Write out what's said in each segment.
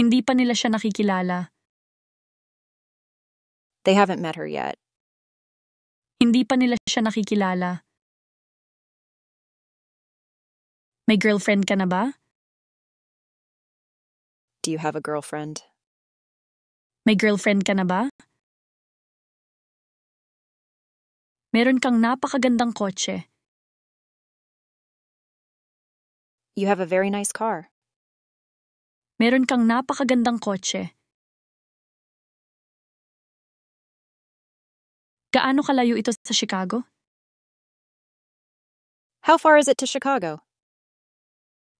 Hindi pa nila siya nakikilala. They haven't met her yet. Hindi pa nila siya nakikilala. May girlfriend ka na ba? Do you have a girlfriend? May girlfriend ka na ba? Meron kang napakagandang kotse. You have a very nice car. Meron kang napakagandang kotse. Gaano kalayo ito sa Chicago? How far is it to Chicago?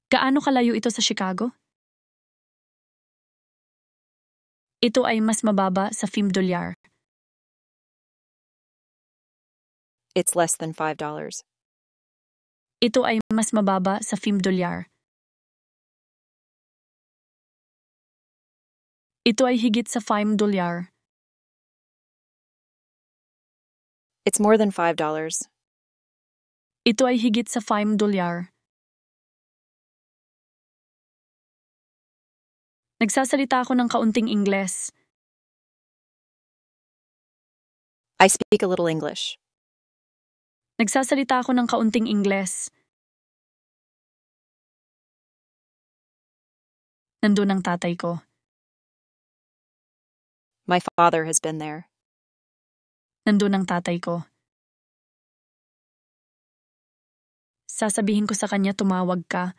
Gaano kalayo ito sa Chicago? Ito ay mas mababa sa Fim Dolyar. It's less than $5. Ito ay mas mababa sa Fim Dolyar. Ito ay higit sa $5. It's more than $5. Ito ay higit sa $5. Nagsasalita ako ng kaunting Ingles. I speak a little English. Nagsasalita ako ng kaunting Ingles. Nandun ang tatay ko. My father has been there. Nandun ang tatay ko. Sasabihin ko sa kanya tumawag ka.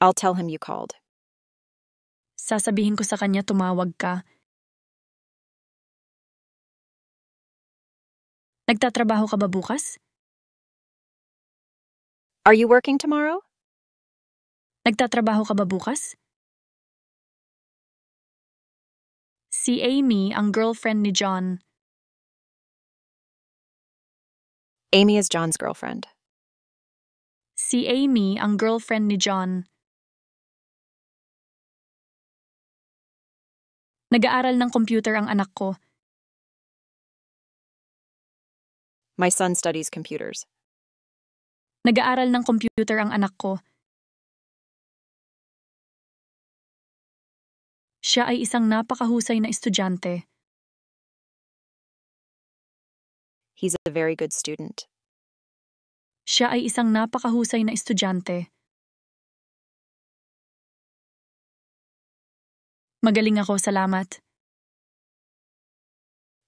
I'll tell him you called. Sasabihin ko sa kanya tumawag ka. Nagtatrabaho ka ba bukas? Are you working tomorrow? Nagtatrabaho ka ba bukas? Si Amy ang girlfriend ni John. Amy is John's girlfriend. Si Amy ang girlfriend ni John. Nag-aaral ng computer ang anak ko. My son studies computers. Nag-aaral ng computer ang anak ko. Siya ay isang napakahusay na estudyante. He's a very good student. Siya ay isang napakahusay na estudyante. Magaling ako, salamat.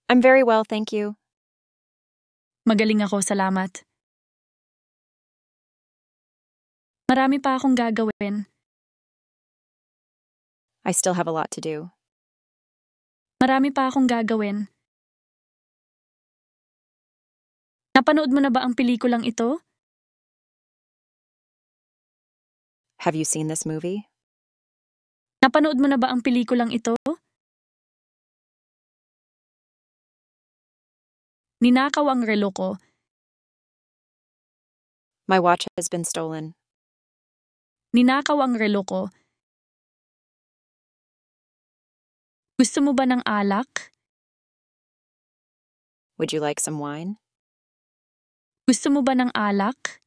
I'm very well, thank you. Magaling ako, salamat. Marami pa akong gagawin. I still have a lot to do. Marami pa akong gagawin. Napanood mo na ba ang pelikulang ito? Have you seen this movie? Napanood mo na ba ang pelikulang ito? Ninakaw ang relo ko. My watch has been stolen. Ninakaw ang relo ko. Gusto mo ba ng alak? Would you like some wine? Gusto mo ba ng alak?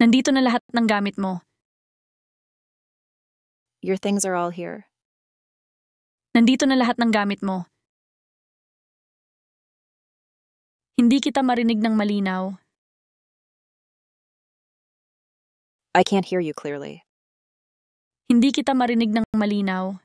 Nandito na lahat ng gamit mo. Your things are all here. Nandito na lahat ng gamit mo. Hindi kita marinig ng malinaw. I can't hear you clearly. Hindi kita marinig ng malinaw.